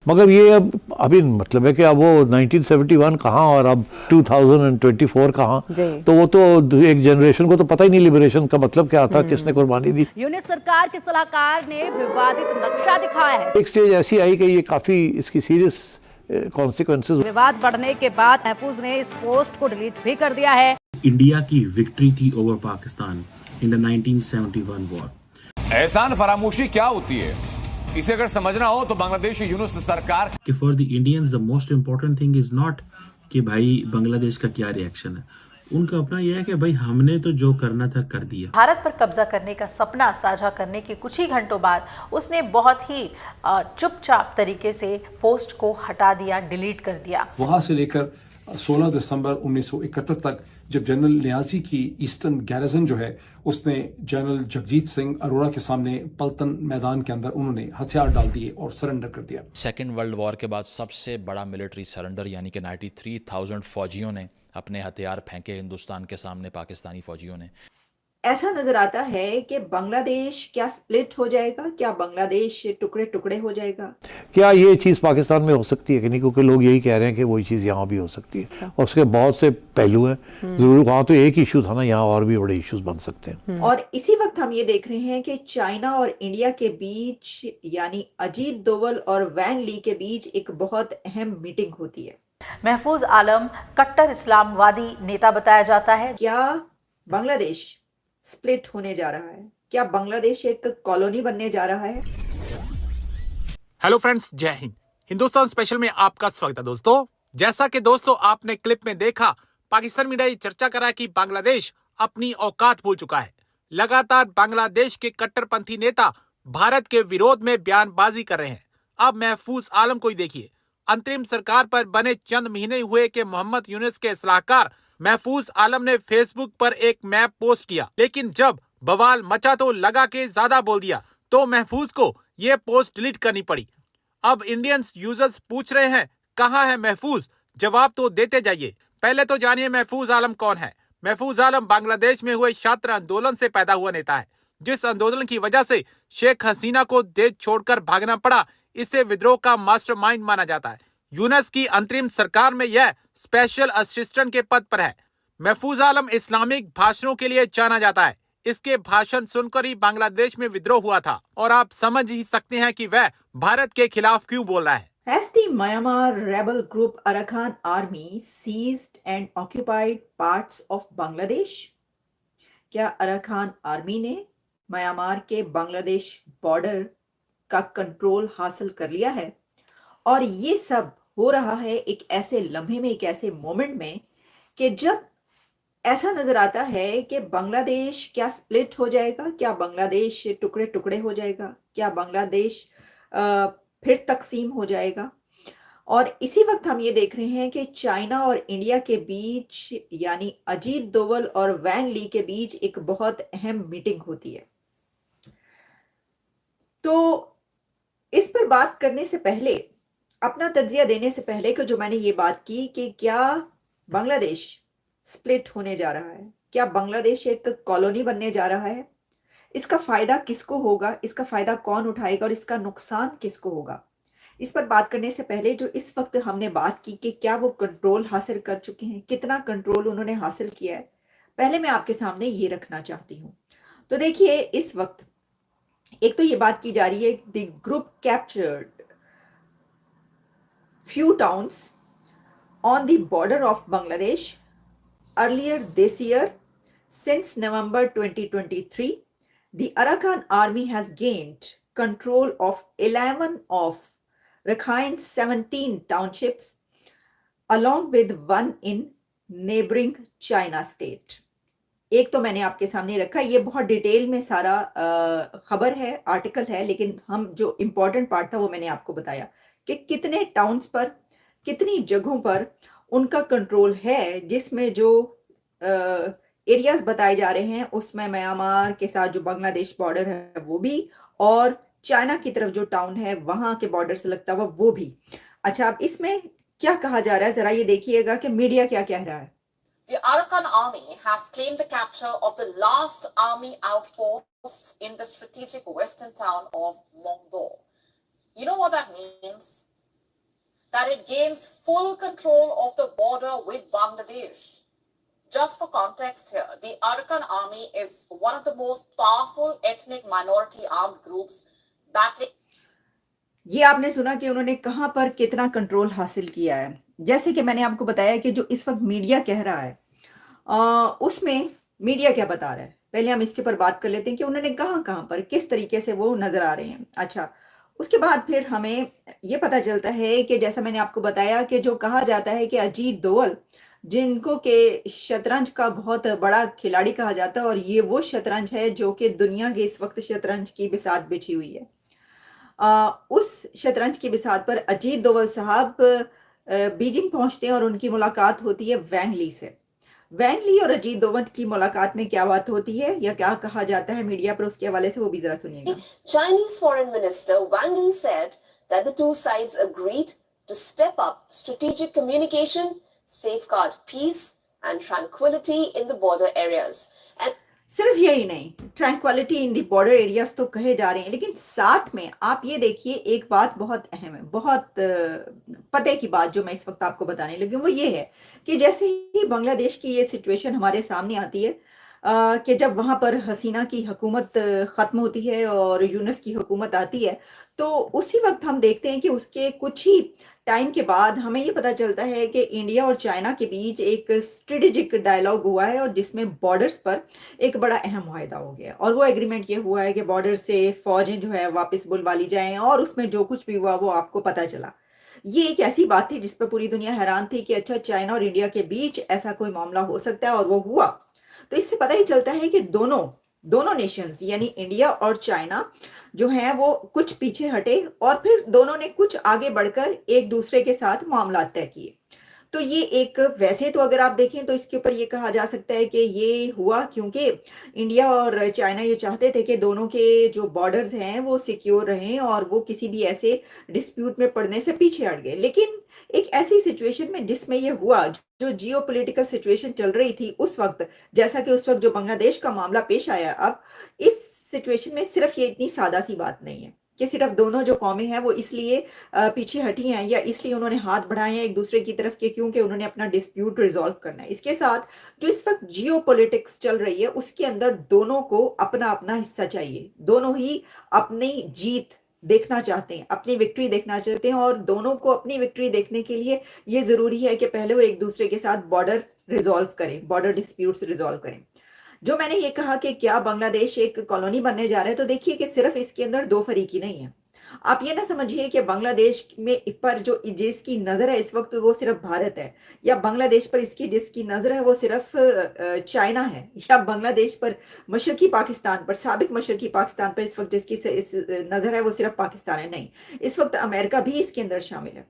मगर ये अब अभी मतलब है कि अब वो 1971 कहाँ और अब 2024 कहाँ, तो वो तो एक जनरेशन को तो पता ही नहीं लिबरेशन का मतलब क्या था, किसने कुर्बानी दी। यूनिस सरकार के सलाहकार ने विवादित नक्शा दिखाया है। एक स्टेज ऐसी आई कि ये काफी इसकी सीरियस कॉन्सिक्वेंसेस। विवाद बढ़ने के बाद महफूज ने इस पोस्ट को डिलीट भी कर दिया है। इंडिया की विक्ट्री थी over Pakistan in the 1971 war. एहसान फरामोशी क्या होती है, इसे अगर समझना हो तो बांग्लादेश यूनुस सरकार कि for the Indians the most important thing is not कि भाई बांग्लादेश का क्या रिएक्शन है, उनका अपना यह है कि भाई हमने तो जो करना था कर दिया। भारत पर कब्जा करने का सपना साझा करने के कुछ ही घंटों बाद उसने बहुत ही चुपचाप तरीके से पोस्ट को हटा दिया, डिलीट कर दिया। वहां से लेकर 16 दिसंबर 1971 तक जब जनरल न्याजी की ईस्टर्न गैरिजन जो है उसने जनरल जगजीत सिंह अरोड़ा के सामने पलतन मैदान के अंदर उन्होंने हथियार डाल दिए और सरेंडर कर दिया। सेकेंड वर्ल्ड वॉर के बाद सबसे बड़ा मिलिट्री सरेंडर यानी कि 93,000 फौजियों ने अपने हथियार फेंके हिंदुस्तान के सामने, पाकिस्तानी फौजियों ने। ऐसा नजर आता है कि बांग्लादेश क्या स्प्लिट हो जाएगा, क्या बांग्लादेश टुकड़े टुकड़े हो जाएगा? क्या ये चीज़ पाकिस्तान में हो सकती है कि नहीं, क्योंकि लोग यही कह रहे हैं कि वही चीज़ यहाँ भी हो सकती है। और उसके बहुत से पहलू हैं, जरूर वहाँ तो एक इशू था ना, यहाँ और भी बड़े इश्यूज बन सकते हैं। और इसी वक्त हम ये देख रहे हैं कि चाइना और इंडिया के बीच यानी अजीत दोवल और वैंग ली के बीच एक बहुत अहम मीटिंग होती है। महफूज आलम कट्टर इस्लामवादी नेता बताया जाता है। क्या बांग्लादेश स्प्लिट होने जा रहा है? क्या बांग्लादेश एक कॉलोनी बनने जा रहा है? हेलो फ्रेंड्स, जय हिंद। हिंदुस्तान स्पेशल में आपका स्वागत है दोस्तों। जैसा कि दोस्तों आपने क्लिप में देखा, पाकिस्तान मीडिया ये चर्चा कर रहा है कि बांग्लादेश अपनी औकात भूल चुका है। लगातार बांग्लादेश के कट्टरपंथी नेता भारत के विरोध में बयानबाजी कर रहे हैं। अब महफूज आलम को ही देखिए। अंतरिम सरकार पर बने चंद महीने हुए कि मोहम्मद यूनुस के सलाहकार महफूज आलम ने फेसबुक पर एक मैप पोस्ट किया, लेकिन जब बवाल मचा तो लगा के ज्यादा बोल दिया, तो महफूज को ये पोस्ट डिलीट करनी पड़ी। अब इंडियंस यूजर्स पूछ रहे हैं, कहाँ है महफूज? जवाब तो देते जाइए। पहले तो जानिए महफूज आलम कौन है। महफूज आलम बांग्लादेश में हुए छात्र आंदोलन से पैदा हुआ नेता है, जिस आंदोलन की वजह से शेख हसीना को देश छोड़कर भागना पड़ा। इसे विद्रोह का मास्टरमाइंड माना जाता है। यूनुस की अंतरिम सरकार में यह स्पेशल असिस्टेंट के पद पर है। महफूज आलम इस्लामिक भाषणों के लिए जाना जाता है। इसके भाषण सुनकर ही बांग्लादेश में विद्रोह हुआ था, और आप समझ ही सकते हैं कि वह भारत के खिलाफ क्यों बोल रहा है। Has the Myanmar rebel group Arakan Army seized and occupied parts of Bangladesh? क्या अराकान आर्मी ने म्यांमार के बांग्लादेश बॉर्डर का कंट्रोल हासिल कर लिया है? और ये सब हो रहा है एक ऐसे लम्हे में, एक ऐसे मोमेंट में कि जब ऐसा नजर आता है कि बांग्लादेश क्या स्प्लिट हो जाएगा, क्या बांग्लादेश टुकड़े टुकड़े हो जाएगा, क्या बांग्लादेश फिर तकसीम हो जाएगा। और इसी वक्त हम ये देख रहे हैं कि चाइना और इंडिया के बीच यानी अजीत दोवल और वैंग ली के बीच एक बहुत अहम मीटिंग होती है। तो इस पर बात करने से पहले, अपना तज्जिया देने से पहले कि जो मैंने ये बात की कि क्या बांग्लादेश स्प्लिट होने जा रहा है, क्या बांग्लादेश एक कॉलोनी बनने जा रहा है, इसका फायदा किसको होगा, इसका फायदा कौन उठाएगा और इसका नुकसान किसको होगा, इस पर बात करने से पहले जो इस वक्त हमने बात की कि क्या वो कंट्रोल हासिल कर चुके हैं, कितना कंट्रोल उन्होंने हासिल किया है, पहले मैं आपके सामने ये रखना चाहती हूँ। तो देखिए, इस वक्त एक तो ये बात की जा रही है, the group captured few towns on the border of Bangladesh earlier this year. Since November 2023, the Arakan Army has gained control of 11 of Rakhine's 17 townships, along with one in neighboring China state. एक तो मैंने आपके सामने रखा, ये बहुत detail में सारा खबर है, आर्टिकल है, लेकिन हम जो इम्पोर्टेंट पार्ट था वो मैंने आपको बताया कि कितने टाउन्स पर, कितनी जगहों पर उनका कंट्रोल है, जिसमें जो एरियाज बताए जा रहे हैं उसमें म्यांमार के साथ जो बांग्लादेश बॉर्डर है वो भी, और चाइना की तरफ जो टाउन है वहां के बॉर्डर से लगता हुआ वो भी। अच्छा, अब इसमें क्या कहा जा रहा है जरा ये देखिएगा कि मीडिया क्या कह रहा है। The Arakan Army has claimed the capture of the last army outpost in the strategic western town of Mongdo. You know what that means? that it gains full control of the border with Bangladesh. Just for context here, the Arakan Army is one of the most powerful ethnic minority armed groups battling. ये आपने सुना कि उन्होंने कहां पर कितना control हासिल किया है। जैसे कि मैंने आपको बताया कि जो इस वक्त मीडिया कह रहा है, उसमें मीडिया क्या बता रहा है, पहले हम इसके ऊपर बात कर लेते हैं कि उन्होंने कहां पर किस तरीके से वो नजर आ रहे हैं। अच्छा, उसके बाद फिर हमें ये पता चलता है कि जैसा मैंने आपको बताया कि जो कहा जाता है कि अजीत दोवल, जिनको के शतरंज का बहुत बड़ा खिलाड़ी कहा जाता है, और ये वो शतरंज है जो कि दुनिया की इस वक्त शतरंज की बिसात बिछी हुई है। उस शतरंज की बिसात पर अजीत दोवल साहब बीजिंग पहुंचते हैं और उनकी मुलाकात होती है वैंग ली से। वैंग ली और अजीत दोवल की मुलाकात में क्या बात होती है या क्या कहा जाता है मीडिया पर, उसके हवाले से वो भी जरा सुनिएगा। Chinese Foreign Minister Wang Yi said that the two sides agreed to step up strategic communication, safeguard peace and tranquility in the border areas. And सिर्फ यही नहीं, ट्रैंक्विलिटी इन दी बॉर्डर एरियाज तो कहे जा रहे हैं, लेकिन साथ में आप ये देखिए एक बात बहुत अहम है, बहुत पते की बात जो मैं इस वक्त आपको बताने लगी हूँ, वो ये है कि जैसे ही बांग्लादेश की ये सिचुएशन हमारे सामने आती है कि जब वहां पर हसीना की हुकूमत ख़त्म होती है और यूनुस की हुकूमत आती है, तो उसी वक्त हम देखते हैं कि उसके कुछ ही टाइम के बाद हमें ये पता चलता है कि इंडिया और चाइना के बीच एक स्ट्रेटेजिक डायलॉग हुआ है और जिसमें बॉर्डर्स पर एक बड़ा अहम मुआहदा हो गया, और वो एग्रीमेंट ये हुआ है कि बॉर्डर से फौजें जो है वापस बुलवा ली जाएं, और उसमें जो कुछ भी हुआ वो आपको पता चला। ये एक ऐसी बात थी जिस पर पूरी दुनिया हैरान थी कि अच्छा, चाइना और इंडिया के बीच ऐसा कोई मामला हो सकता है, और वो हुआ। तो इससे पता ही चलता है कि दोनों नेशंस यानी इंडिया और चाइना जो है वो कुछ पीछे हटे और फिर दोनों ने कुछ आगे बढ़कर एक दूसरे के साथ मामला तय किए। तो ये एक, वैसे तो अगर आप देखें तो इसके ऊपर ये कहा जा सकता है कि ये हुआ क्योंकि इंडिया और चाइना ये चाहते थे कि दोनों के जो बॉर्डर्स हैं वो सिक्योर रहें और वो किसी भी ऐसे डिस्प्यूट में पड़ने से पीछे हट गए। लेकिन एक ऐसी सिचुएशन में जिसमें ये हुआ, जो जियोपॉलिटिकल सिचुएशन चल रही थी उस वक्त, जैसा कि उस वक्त जो बांग्लादेश का मामला पेश आया, अब इस सिचुएशन में सिर्फ ये इतनी सादा सी बात नहीं है कि सिर्फ दोनों जो कौमें हैं वो इसलिए पीछे हटी हैं या इसलिए उन्होंने हाथ बढ़ाए हैं एक दूसरे की तरफ के क्योंकि उन्होंने अपना डिस्प्यूट रिजॉल्व करना है। इसके साथ जो इस वक्त जियोपॉलिटिक्स चल रही है उसके अंदर दोनों को अपना अपना हिस्सा चाहिए, दोनों ही अपनी जीत देखना चाहते हैं, अपनी विक्ट्री देखना चाहते हैं, और दोनों को अपनी विक्ट्री देखने के लिए ये जरूरी है कि पहले वो एक दूसरे के साथ बॉर्डर रिजॉल्व करें, बॉर्डर डिस्प्यूट्स रिजॉल्व करें। जो मैंने ये कहा कि क्या बांग्लादेश एक कॉलोनी बनने जा रहा है, तो देखिए कि सिर्फ इसके अंदर दो फरीकी नहीं है। आप ये ना समझिए कि बांग्लादेश में पर जो जिसकी नजर है इस वक्त वो सिर्फ भारत है, या बांग्लादेश पर इसकी जिसकी नजर है वो सिर्फ चाइना है, या बांग्लादेश पर मशरकी पाकिस्तान पर, साबिक मशरकी पाकिस्तान पर इस वक्त जिसकी नजर है वो सिर्फ पाकिस्तान है। नहीं, इस वक्त अमेरिका भी इसके अंदर शामिल है।